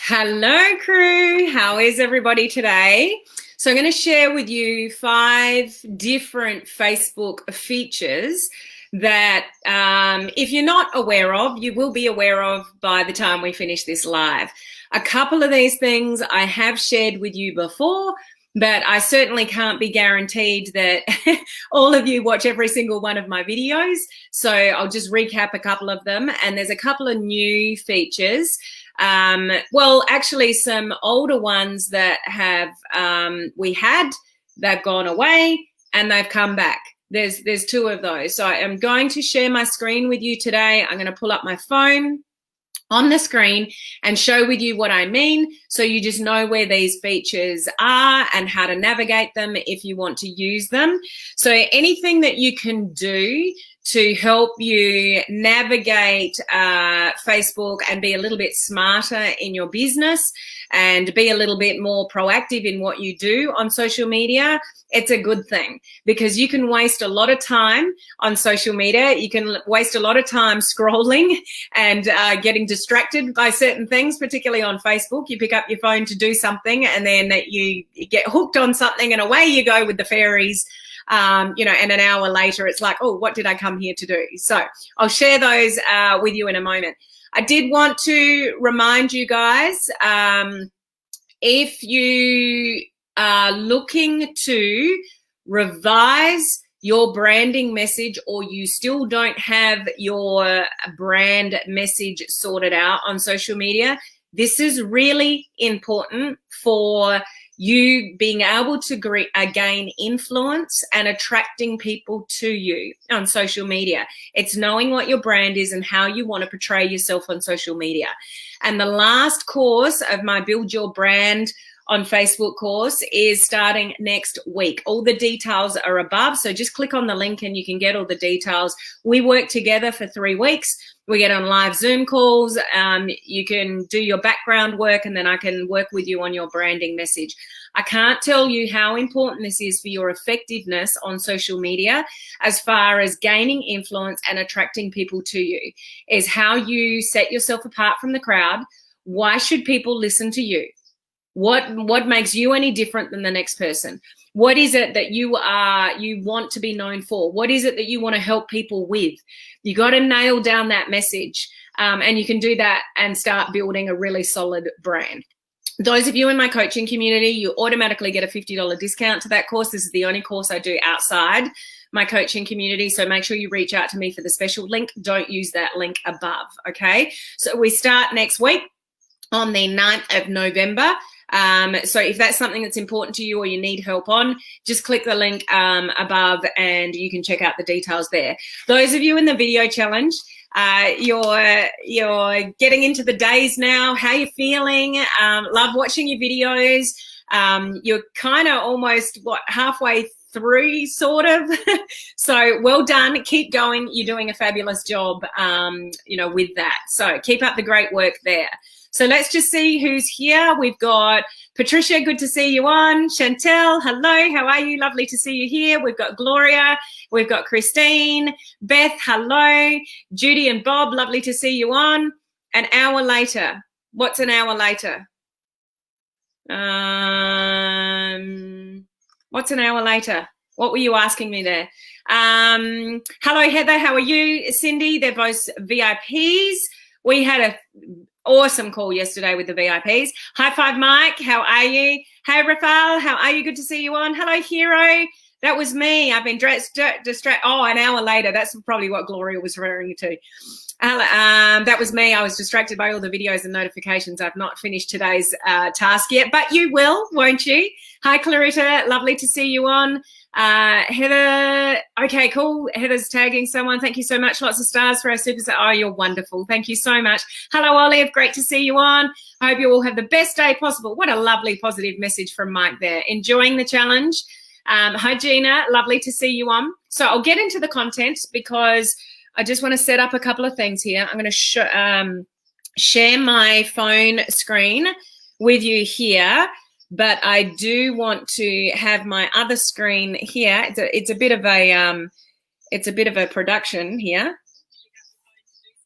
Hello, crew. How is everybody today? So I'm going to share with you 5 different Facebook features that if you're not aware of, you will be aware of by the time we finish this live. A couple of these things I have shared with you before, but I certainly can't be guaranteed that all of you watch every single one of my videos. So I'll just recap a couple of them. And there's a couple of new features. Well, actually some older ones that have they've gone away and they've come back. There's 2 of those. So I'm going to share my screen with you today. I'm going to pull up my phone on the screen and show with you what I mean, so you just know where these features are and how to navigate them if you want to use them. So anything that you can do to help you navigate Facebook and be a little bit smarter in your business and be a little bit more proactive in what you do on social media, it's a good thing, because you can waste a lot of time on social media. You can waste a lot of time scrolling and getting distracted by certain things, particularly on Facebook. You pick up your phone to do something and then you get hooked on something and away you go with the fairies. And an hour later, it's like, oh, what did I come here to do? So I'll share those with you in a moment. I did want to remind you guys, if you are looking to revise your branding message, or you still don't have your brand message sorted out on social media, this is really important for you being able to gain influence and attracting people to you on social media. It's knowing what your brand is and how you want to portray yourself on social media. And the last course of my Build Your Brand on Facebook course is starting next week. All the details are above, so just click on the link and you can get all the details. We work together for 3 weeks. We get on live Zoom calls. You can do your background work, and then I can work with you on your branding message. I can't tell you how important this is for your effectiveness on social media as far as gaining influence and attracting people to you, is how you set yourself apart from the crowd. Why should people listen to you? What makes you any different than the next person? What is it that you want to be known for? What is it that you want to help people with? You got to nail down that message, and you can do that and start building a really solid brand. Those of you in my coaching community, you automatically get a $50 discount to that course. This is the only course I do outside my coaching community, so make sure you reach out to me for the special link. Don't use that link above, okay? So we start next week on the 9th of November. So if that's something that's important to you or you need help on, just click the link above and you can check out the details there. Those of you in the video challenge, you're getting into the days now. How you feeling? Love watching your videos. You're kind of almost halfway through, sort of. So well done. Keep going. You're doing a fabulous job, with that. So keep up the great work there. So let's just see who's here. We've got Patricia, good to see you on. Chantel, hello, how are you? Lovely to see you here. We've got Gloria, we've got Christine, Beth, hello. Judy and Bob, lovely to see you on. An hour later. What's an hour later? What's an hour later? What were you asking me there? Hello, Heather, how are you? Cindy, they're both VIPs. We had a awesome call yesterday with the VIPs. High five, Mike. How are you? Hey, Rafael. How are you? Good to see you on. Hello, Hero. That was me. I've been distracted. Oh, an hour later. That's probably what Gloria was referring to. That was me. I was distracted by all the videos and notifications. I've not finished today's task yet, but you will, won't you? Hi, Clarita. Lovely to see you on. Heather, okay, cool. Heather's tagging someone. Thank you so much. Lots of stars for our superstar. Oh, you're wonderful. Thank you so much. Hello, Olive. Great to see you on. I hope you all have the best day possible. What a lovely positive message from Mike there. Enjoying the challenge. Hi, Gina. Lovely to see you on. So I'll get into the content because I just want to set up a couple of things here. I'm going to share my phone screen with you here. But I do want to have my other screen here. It's a bit of a production here.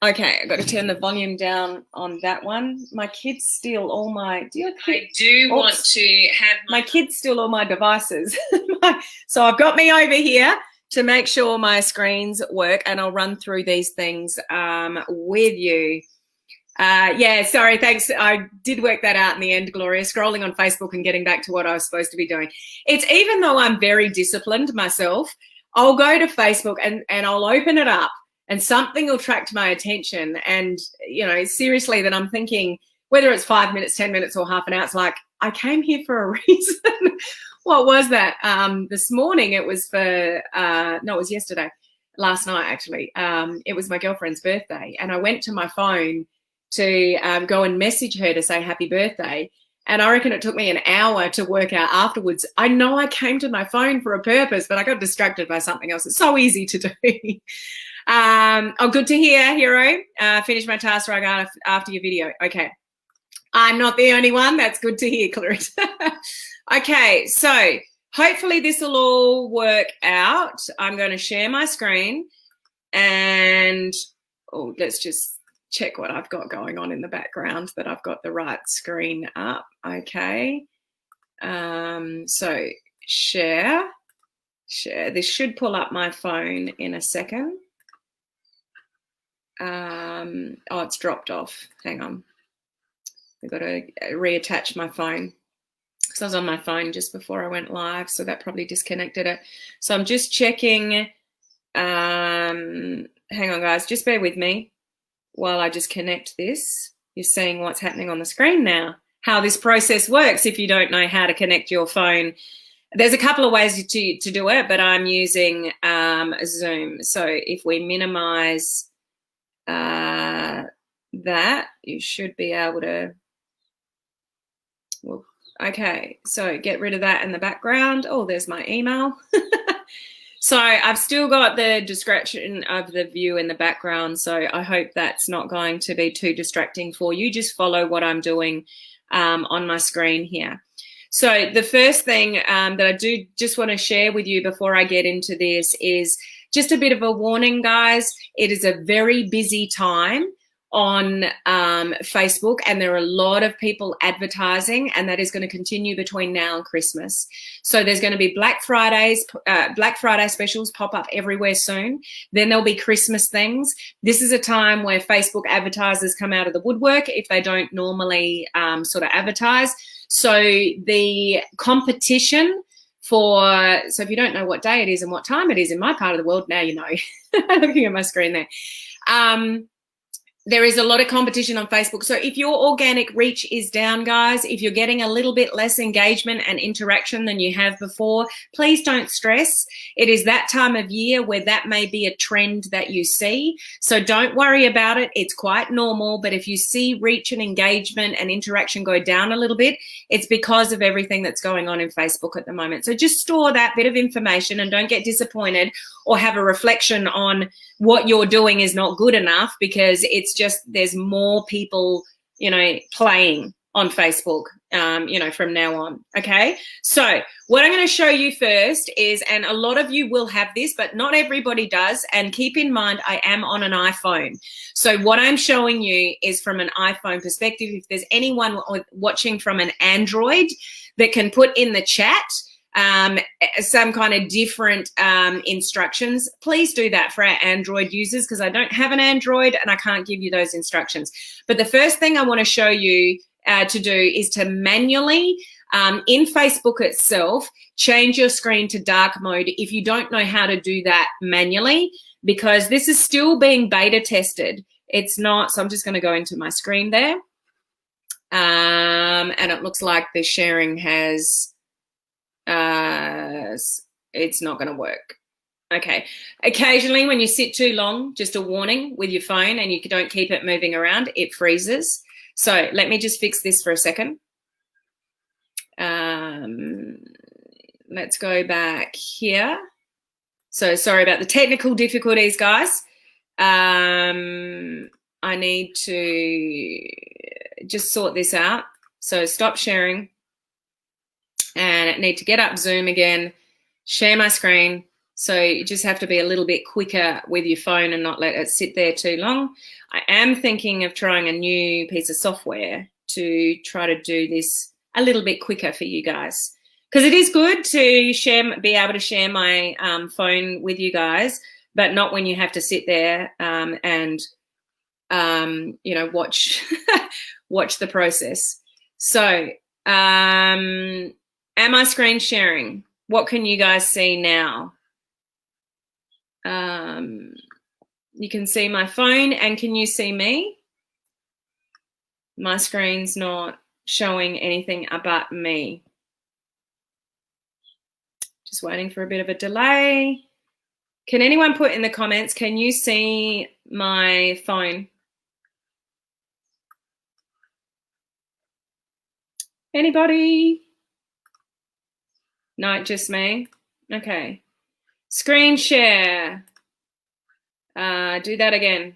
Okay, I've got to turn the volume down on that one. My kids steal all my. I do want to have my kids steal all my devices. So I've got me over here to make sure my screens work, and I'll run through these things with you. Yeah, sorry, thanks. I did work that out in the end, Gloria, scrolling on Facebook and getting back to what I was supposed to be doing. It's even though I'm very disciplined myself, I'll go to Facebook and I'll open it up and something will attract my attention. And, you know, seriously, that I'm thinking, whether it's 5 minutes, 10 minutes or half an hour, it's like, I came here for a reason. What was that? This morning it was for, no, it was yesterday, last night actually. It was my girlfriend's birthday and I went to my phone to go and message her to say happy birthday. And I reckon it took me an hour to work out afterwards. I know I came to my phone for a purpose, but I got distracted by something else. It's so easy to do. Oh, good to hear, Hero. Finish my task right after your video. Okay. I'm not the only one. That's good to hear, Clarissa. Okay, so hopefully this will all work out. I'm going to share my screen and let's just check what I've got going on in the background, that I've got the right screen up. Okay. So share. This should pull up my phone in a second. Oh, it's dropped off. Hang on. I've got to reattach my phone because I was on my phone just before I went live, so that probably disconnected it. So I'm just checking. Hang on, guys. Just bear with me while I just connect this. You're seeing what's happening on the screen now, how this process works if you don't know how to connect your phone. There's a couple of ways to do it, but I'm using Zoom. So if we minimize that, you should be able to. Well, okay, so get rid of that in the background. Oh, there's my email. So I've still got the distraction of the view in the background, so I hope that's not going to be too distracting for you. Just follow what I'm doing on my screen here. So the first thing that I do just want to share with you before I get into this is just a bit of a warning, guys. It is a very busy time on Facebook, and there are a lot of people advertising, and that is going to continue between now and Christmas. So there's going to be Black Friday specials pop up everywhere soon. Then there'll be Christmas things. This is a time where Facebook advertisers come out of the woodwork if they don't normally sort of advertise. So the competition so if you don't know what day it is and what time it is in my part of the world, now you know. Looking at my screen there. There is a lot of competition on Facebook. So if your organic reach is down, guys, if you're getting a little bit less engagement and interaction than you have before, please don't stress. It is that time of year where that may be a trend that you see. So don't worry about it. It's quite normal. But if you see reach and engagement and interaction go down a little bit, it's because of everything that's going on in Facebook at the moment. So just store that bit of information and don't get disappointed or have a reflection on what you're doing is not good enough, because it's just there's more people, you know, playing on Facebook, you know, from now on. Okay. So what I'm going to show you first is, and a lot of you will have this, but not everybody does. And keep in mind, I am on an iPhone. So what I'm showing you is from an iPhone perspective. If there's anyone watching from an Android that can put in the chat some kind of different instructions, please do that for our Android users, because I don't have an Android and I can't give you those instructions. But the first thing I want to show you to do is to manually in Facebook itself change your screen to dark mode if you don't know how to do that manually, because this is still being beta tested. It's not, so I'm just going to go into my screen there, and it looks like the sharing has it's not going to work. Okay. Occasionally when you sit too long, just a warning with your phone and you don't keep it moving around, it freezes. So let me just fix this for a second. Let's go back here. So sorry about the technical difficulties, guys. I need to just sort this out. So stop sharing. And I need to get up Zoom again, share my screen, So you just have to be a little bit quicker with your phone and not let it sit there too long. I am thinking of trying a new piece of software to try to do this a little bit quicker for you guys. Because it is good to be able to share my phone with you guys, but not when you have to sit there and watch watch the process. So, am I screen sharing? What can you guys see now? You can see my phone, and can you see me? My screen's not showing anything about me. Just waiting for a bit of a delay. Can anyone put in the comments, can you see my phone? Anybody? No, just me. Okay. Screen share. Do that again.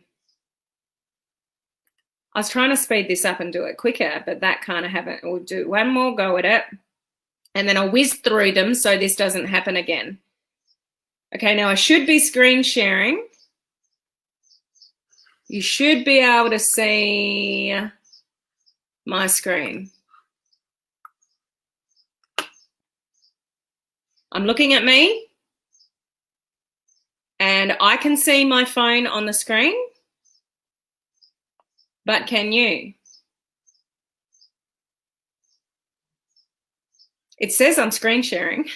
I was trying to speed this up and do it quicker, but that kind of happened. We'll do one more go at it, and then I'll whiz through them so this doesn't happen again. Okay, now I should be screen sharing. You should be able to see my screen. I'm looking at me, and I can see my phone on the screen, but can you? It says I'm screen sharing,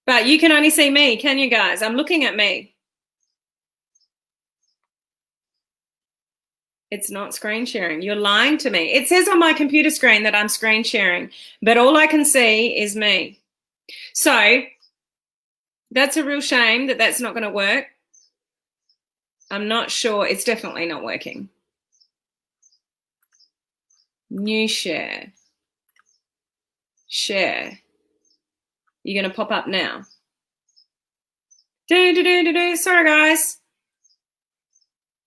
but you can only see me, can you guys? I'm looking at me. It's not screen sharing. You're lying to me. It says on my computer screen that I'm screen sharing, but all I can see is me. So that's a real shame that that's not going to work. I'm not sure. It's definitely not working. New share. Share. You're going to pop up now. Sorry, guys.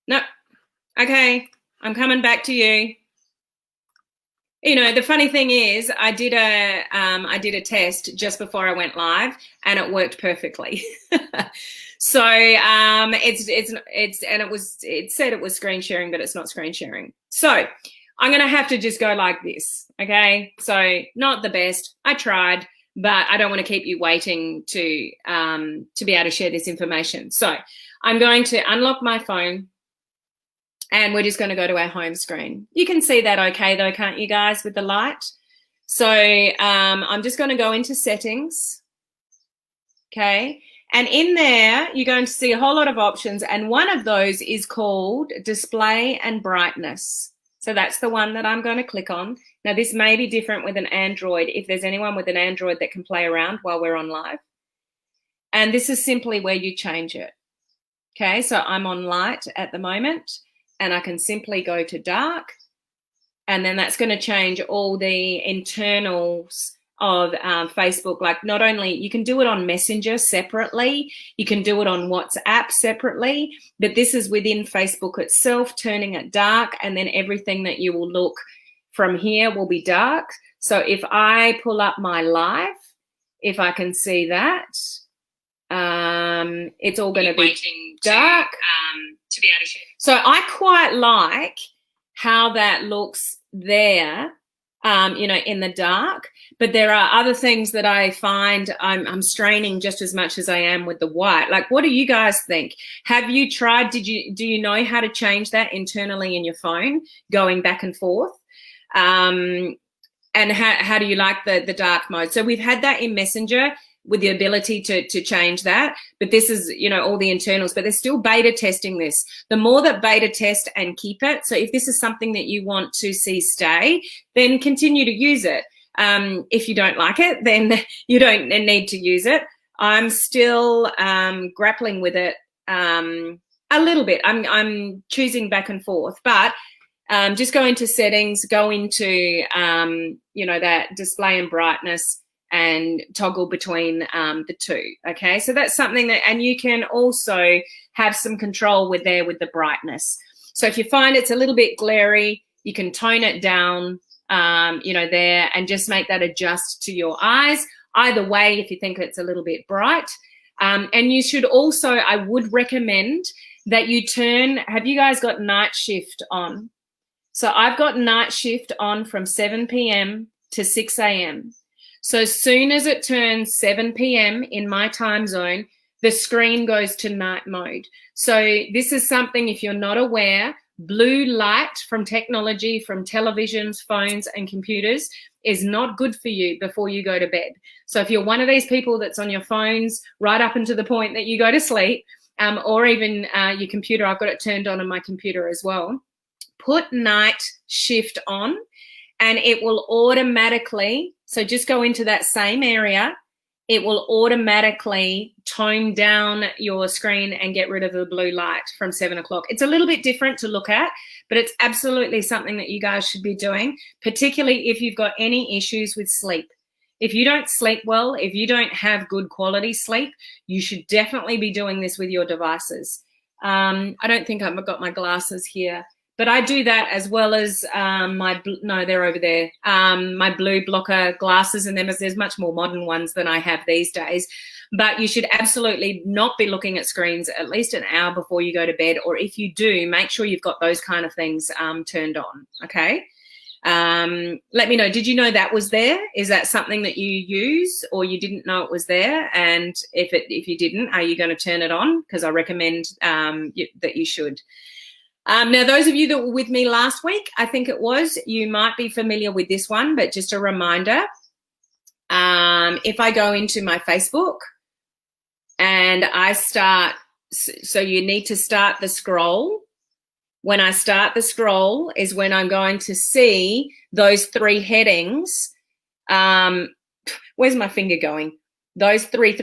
No. Okay. I'm coming back to you. You know, the funny thing is, I did a test just before I went live, and it worked perfectly. So it said it was screen sharing, but it's not screen sharing. So I'm gonna have to just go like this. Okay, so not the best. I tried, but I don't want to keep you waiting to be able to share this information. So I'm going to unlock my phone. And we're just going to go to our home screen. You can see that okay, though, can't you guys, with the light? So I'm just going to go into settings, okay? And in there, you're going to see a whole lot of options, and one of those is called display and brightness. So that's the one that I'm going to click on. Now, this may be different with an Android, if there's anyone with an Android that can play around while we're on live. And this is simply where you change it, okay? So I'm on light at the moment, and I can simply go to dark, and then that's going to change all the internals of Facebook. Like, not only you can do it on Messenger separately, you can do it on WhatsApp separately, but this is within Facebook itself, turning it dark, and then everything that you will look from here will be dark. So if I pull up my live, if I can see that, it's all going to be dark. To be able to share. So I quite like how that looks there, in the dark. But there are other things that I find I'm straining just as much as I am with the white. Like, what do you guys think? Have you tried? Do you know how to change that internally in your phone, going back and forth? And how do you like the dark mode? So we've had that in Messenger, with the ability to change that, but this is, all the internals, but they're still beta testing this. The more that beta test and keep it, so if this is something that you want to see stay, then continue to use it. If you don't like it, then you don't need to use it. I'm still grappling with it a little bit. I'm choosing back and forth, but just go into settings, go into, that display and brightness, and toggle between the two, okay? So that's something that, and you can also have some control with the brightness. So if you find it's a little bit glary, you can tone it down, there, and just make that adjust to your eyes. Either way, if you think it's a little bit bright. And you should also, I would recommend that you turn, have you guys got night shift on? So I've got night shift on from 7 p.m. to 6 a.m. So as soon as it turns 7 p.m. in my time zone, the screen goes to night mode. So this is something, if you're not aware, blue light from technology, from televisions, phones, and computers is not good for you before you go to bed. So if you're one of these people that's on your phones right up until the point that you go to sleep, or even your computer, I've got it turned on my computer as well, put night shift on and it will automatically, so just go into that same area, it will automatically tone down your screen and get rid of the blue light from 7 o'clock. It's a little bit different to look at, but it's absolutely something that you guys should be doing, particularly if you've got any issues with sleep. If you don't sleep well, if you don't have good quality sleep, you should definitely be doing this with your devices. I don't think I've got my glasses here, but I do that as well as no, they're over there. My blue blocker glasses, and then there's much more modern ones than I have these days. But you should absolutely not be looking at screens at least an hour before you go to bed, or if you do, make sure you've got those kind of things turned on, okay? Let me know, did you know that was there? Is that something that you use, or you didn't know it was there? And if you didn't, are you going to turn it on? Because I recommend that you should. Now, those of you that were with me last week, I think it was, you might be familiar with this one, but just a reminder, if I go into my Facebook and I start, so you need to start the scroll. When I start the scroll is when I'm going to see those three headings. Where's my finger going? Those three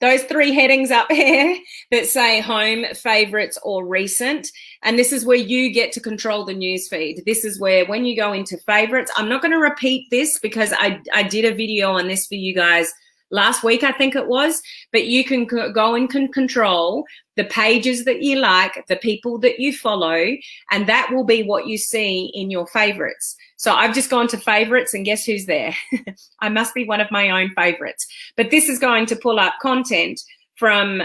those three headings up here that say home, favorites, or recent. And this is where you get to control the news feed. This is where when you go into favorites, I'm not going to repeat this because I did a video on this for you guys last week, I think it was, but you can go and can control the pages that you like, the people that you follow, and that will be what you see in your favorites. So I've just gone to favorites and guess who's there? I must be one of my own favorites. But this is going to pull up content from,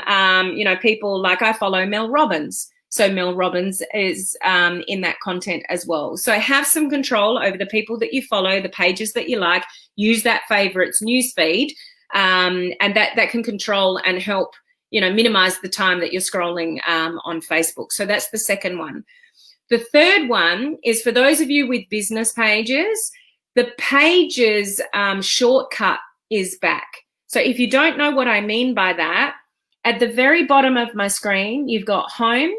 people like I follow Mel Robbins. So Mel Robbins is in that content as well. So have some control over the people that you follow, the pages that you like, use that favorites news feed, and that can control and help, minimize the time that you're scrolling on Facebook. So that's the second one. The third one is for those of you with business pages, the pages shortcut is back. So if you don't know what I mean by that, at the very bottom of my screen, you've got home,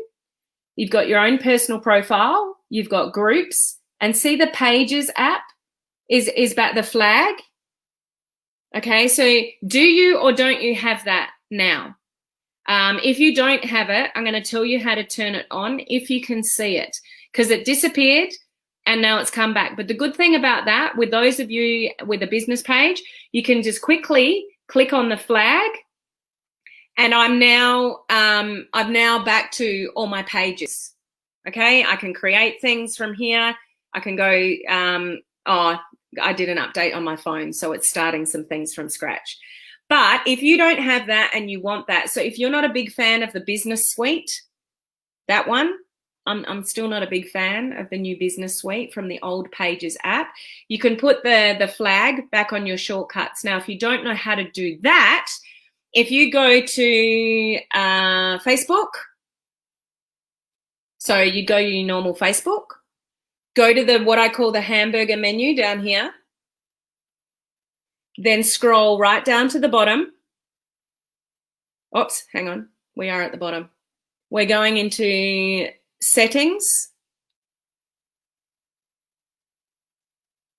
you've got your own personal profile, you've got groups, and see the pages app is back, the flag. Okay, so do you or don't you have that now? If you don't have it, I'm going to tell you how to turn it on if you can see it, because it disappeared and now it's come back. But the good thing about that, with those of you with a business page, you can just quickly click on the flag, and I've now back to all my pages. Okay, I can create things from here. I can go, I did an update on my phone, so it's starting some things from scratch. But if you don't have that and you want that, so if you're not a big fan of the business suite, that one, I'm still not a big fan of the new business suite from the old Pages app. You can put the flag back on your shortcuts. Now, if you don't know how to do that, if you go to Facebook, so you go to your normal Facebook, go to what I call the hamburger menu down here, then scroll right down to the bottom. Oops, hang on. We are at the bottom. We're going into settings.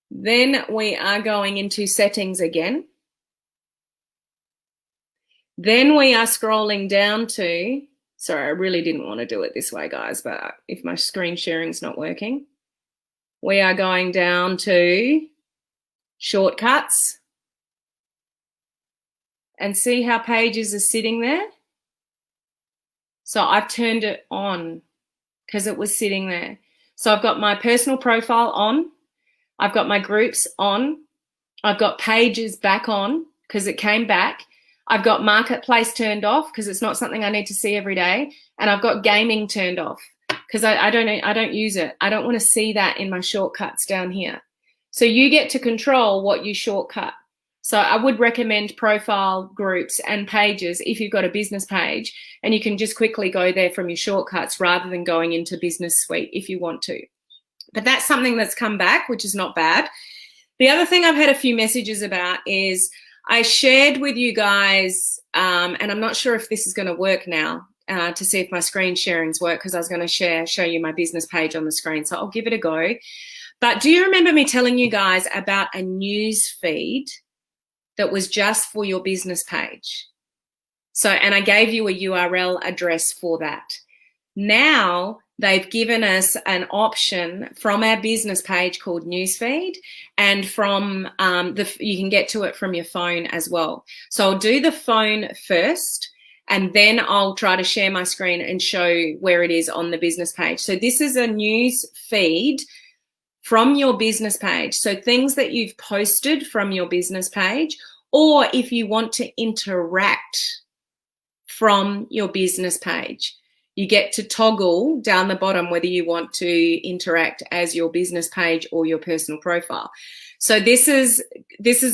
Then we are going into settings again. Then we are scrolling down to, sorry, I really didn't want to do it this way, guys, but if my screen sharing's not working, we are going down to shortcuts. And see how pages are sitting there? So I've turned it on because it was sitting there. So I've got my personal profile on. I've got my groups on. I've got pages back on because it came back. I've got marketplace turned off because it's not something I need to see every day. And I've got gaming turned off because I don't use it. I don't want to see that in my shortcuts down here. So you get to control what you shortcut. So I would recommend profile, groups, and pages if you've got a business page, and you can just quickly go there from your shortcuts rather than going into Business Suite if you want to. But that's something that's come back, which is not bad. The other thing I've had a few messages about is I shared with you guys, and I'm not sure if this is going to work now, to see if my screen sharings work, because I was going to show you my business page on the screen. So I'll give it a go. But do you remember me telling you guys about a news feed that was just for your business page? So, and I gave you a URL address for that. Now they've given us an option from our business page called Newsfeed, and from you can get to it from your phone as well. So I'll do the phone first, and then I'll try to share my screen and show where it is on the business page. So this is a news feed from your business page. So things that you've posted from your business page, or if you want to interact from your business page, you get to toggle down the bottom whether you want to interact as your business page or your personal profile. So this is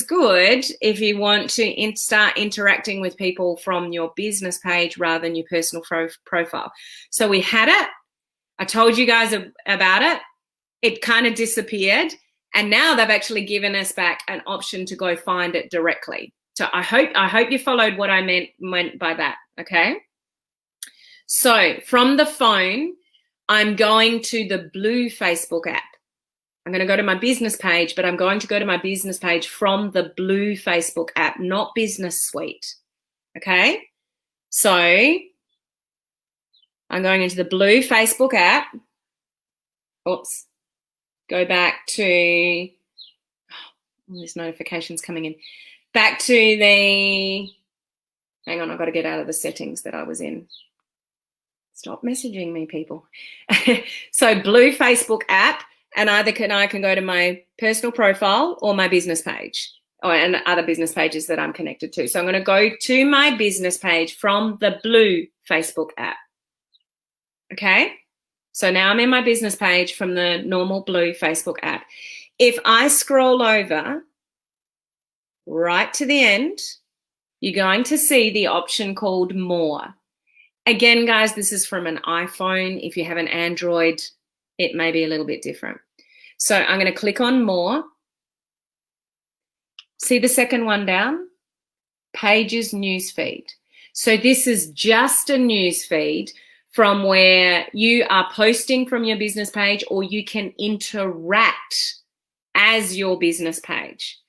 good if you want to start interacting with people from your business page rather than your personal profile. So we had it. I told you guys about it. It kind of disappeared, and now they've actually given us back an option to go find it directly. So I hope you followed what I meant by that, okay? So from the phone, I'm going to the Blue Facebook app. I'm going to go to my business page, but I'm going to go to my business page from the Blue Facebook app, not Business Suite, okay? So I'm going into the Blue Facebook app. Oops. Go back to, oh, there's notifications coming in. Back to the, hang on, I've got to get out of the settings that I was in. Stop messaging me, people. So Blue Facebook app, and I can go to my personal profile or my business page, and other business pages that I'm connected to. So I'm going to go to my business page from the Blue Facebook app. Okay? So now I'm in my business page from the normal Blue Facebook app. If I scroll over right to the end, you're going to see the option called More. Again, guys, this is from an iPhone. If you have an Android, it may be a little bit different. So I'm going to click on More. See the second one down? Pages Newsfeed. So this is just a news feed from where you are posting from your business page, or you can interact as your business page.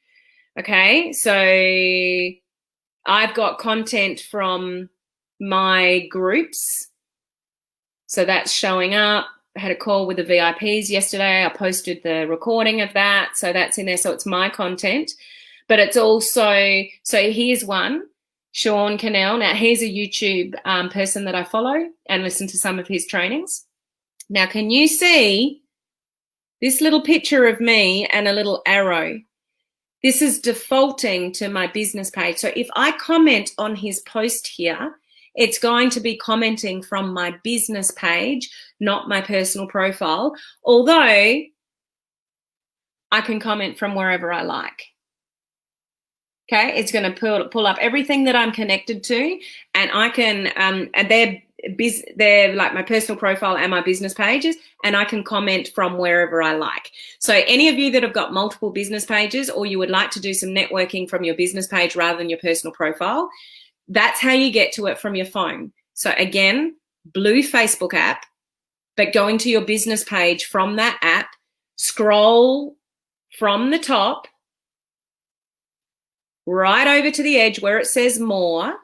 Okay, so I've got content from my groups. So that's showing up. I had a call with the VIPs yesterday. I posted the recording of that. So that's in there. So it's my content. But it's also, so here's one. Sean Cannell. Now, he's a YouTube person that I follow and listen to some of his trainings. Now, can you see this little picture of me and a little arrow? This is defaulting to my business page. So if I comment on his post here, it's going to be commenting from my business page, not my personal profile, although I can comment from wherever I like. Okay, it's going to pull up everything that I'm connected to, and I can, and they're like my personal profile and my business pages, and I can comment from wherever I like. So any of you that have got multiple business pages, or you would like to do some networking from your business page rather than your personal profile, that's how you get to it from your phone. So again, Blue Facebook app, but going to your business page from that app, scroll from the top right over to the edge where it says More,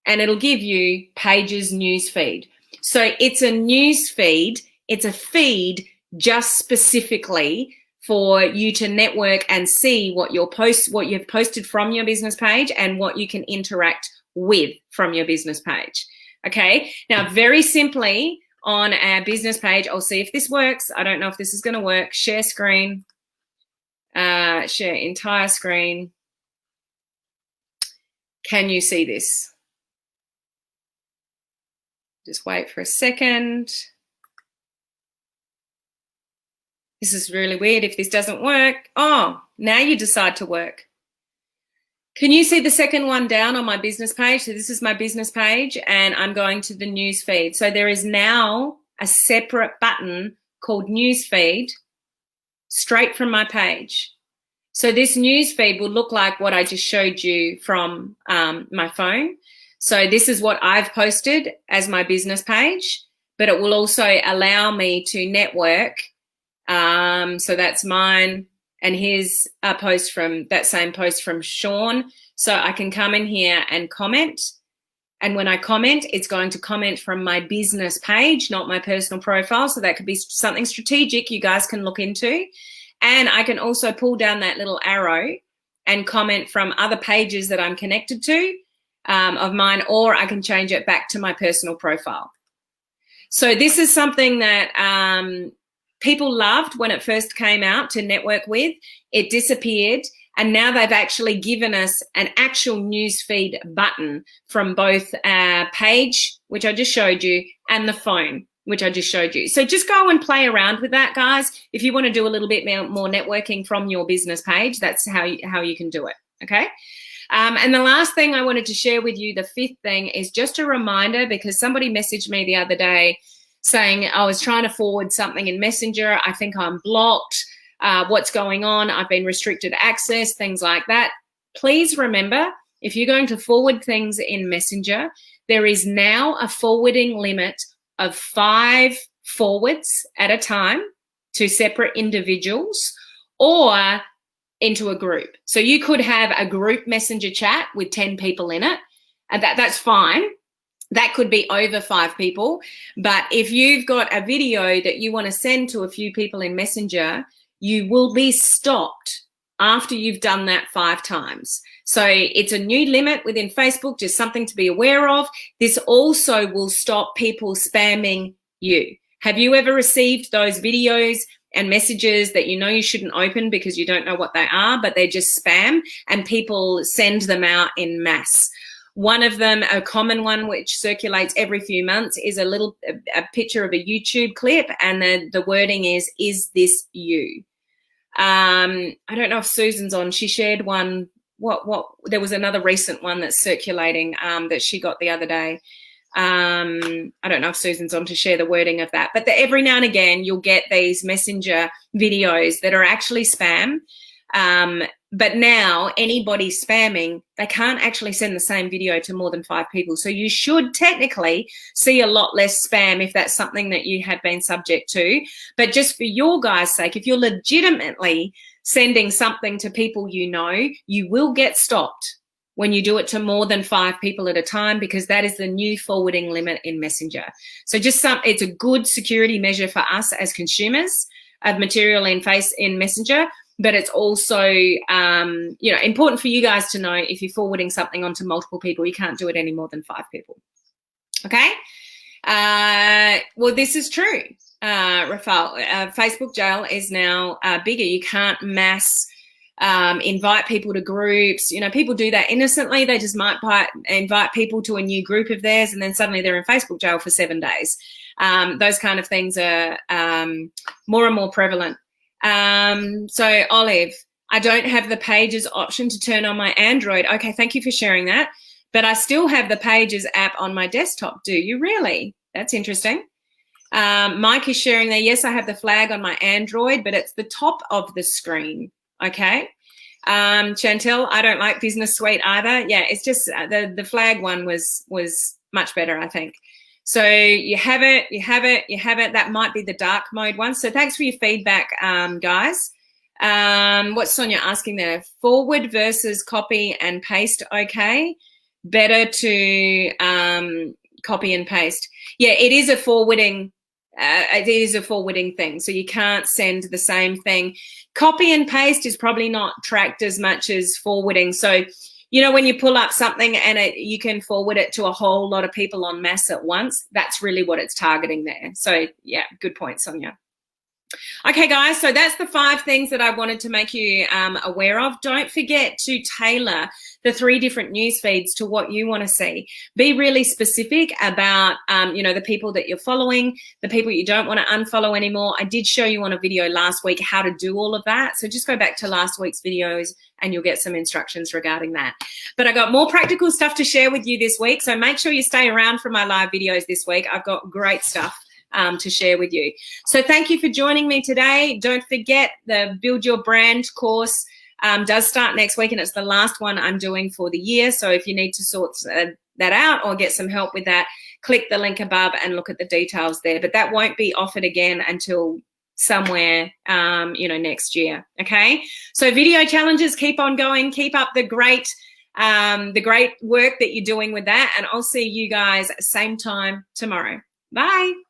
and it'll give you Pages News Feed. So it's a news feed. It's a feed just specifically for you to network and see what you've posted from your business page and what you can interact with from your business page. Okay. Now, very simply on our business page, I'll see if this works. I don't know if this is going to work. Share screen. Share entire screen. Can you see this? Just wait for a second. This is really weird if this doesn't work. Oh, now you decide to work. Can you see the second one down on my business page? So this is my business page and I'm going to the news feed. So there is now a separate button called news feed straight from my page. So this news feed will look like what I just showed you from my phone. So this is what I've posted as my business page, but it will also allow me to network. So that's mine. And here's a post from that same post from Sean. So I can come in here and comment. And when I comment, it's going to comment from my business page, not my personal profile. So that could be something strategic you guys can look into. And I can also pull down that little arrow and comment from other pages that I'm connected to of mine, or I can change it back to my personal profile. So this is something that people loved when it first came out to network with. It disappeared, and now they've actually given us an actual newsfeed button from both our page, which I just showed you, and the phone, which I just showed you. So just go and play around with that, guys. If you want to do a little bit more networking from your business page, that's how you can do it, okay? And the last thing I wanted to share with you, the fifth thing, is just a reminder, because somebody messaged me the other day saying I was trying to forward something in Messenger. I think I'm blocked. What's going on? I've been restricted access, things like that. Please remember, if you're going to forward things in Messenger, there is now a forwarding limit of 5 forwards at a time to separate individuals or into a group. So you could have a group Messenger chat with 10 people in it, and that's fine. That could be over 5 people. But if you've got a video that you want to send to a few people in Messenger, you will be stopped after you've done that 5 times. So it's a new limit within Facebook, just something to be aware of. This also will stop people spamming you. Have you ever received those videos and messages that you know you shouldn't open because you don't know what they are, but they're just spam, and people send them out in mass? One of them, a common one which circulates every few months, is a picture of a YouTube clip, and the wording is this you? I don't know if Susan's on. She shared one. There was another recent one that's circulating that she got the other day. I don't know if Susan's on to share the wording of that, but every now and again you'll get these Messenger videos that are actually spam. But now anybody spamming, they can't actually send the same video to more than 5 people. So you should technically see a lot less spam if that's something that you have been subject to. But just for your guys' sake, if you're legitimately sending something to people you know, you will get stopped when you do it to more than 5 people at a time, because that is the new forwarding limit in Messenger. So it's a good security measure for us as consumers of material in Messenger. But it's also, important for you guys to know, if you're forwarding something onto multiple people, you can't do it any more than 5 people. Okay? Well, this is true, Rafael. Facebook jail is now bigger. You can't mass invite people to groups. You know, people do that innocently. They just might invite people to a new group of theirs, and then suddenly they're in Facebook jail for 7 days. Those kind of things are more and more prevalent. So Olive, I don't have the Pages option to turn on my Android. Okay, thank you for sharing that. But I still have the Pages app on my desktop. Do you really? That's interesting. Mike is sharing there. Yes, I have the flag on my Android, but it's the top of the screen. Okay. Chantel, I don't like Business Suite either. Yeah, it's just the flag one was much better, I think. So you have it. That might be the dark mode one. So thanks for your feedback, guys. What's Sonia asking there? Forward versus copy and paste. Okay. Better to copy and paste. Yeah, it is a forwarding. It is a forwarding thing. So you can't send the same thing. Copy and paste is probably not tracked as much as forwarding. So, you know, when you pull up something and you can forward it to a whole lot of people en masse at once, that's really what it's targeting there. So, yeah, good point, Sonia. Okay, guys, so that's the 5 things that I wanted to make you aware of. Don't forget to tailor the 3 different news feeds to what you want to see. Be really specific about, the people that you're following, the people you don't want to unfollow anymore. I did show you on a video last week how to do all of that. So just go back to last week's videos and you'll get some instructions regarding that. But I got more practical stuff to share with you this week. So make sure you stay around for my live videos this week. I've got great stuff to share with you. So thank you for joining me today. Don't forget the Build Your Brand course does start next week, and it's the last one I'm doing for the year. So if you need to sort that out or get some help with that, click the link above and look at the details there. But that won't be offered again until somewhere, next year. Okay. So video challenges, keep on going. Keep up the great work that you're doing with that. And I'll see you guys same time tomorrow. Bye.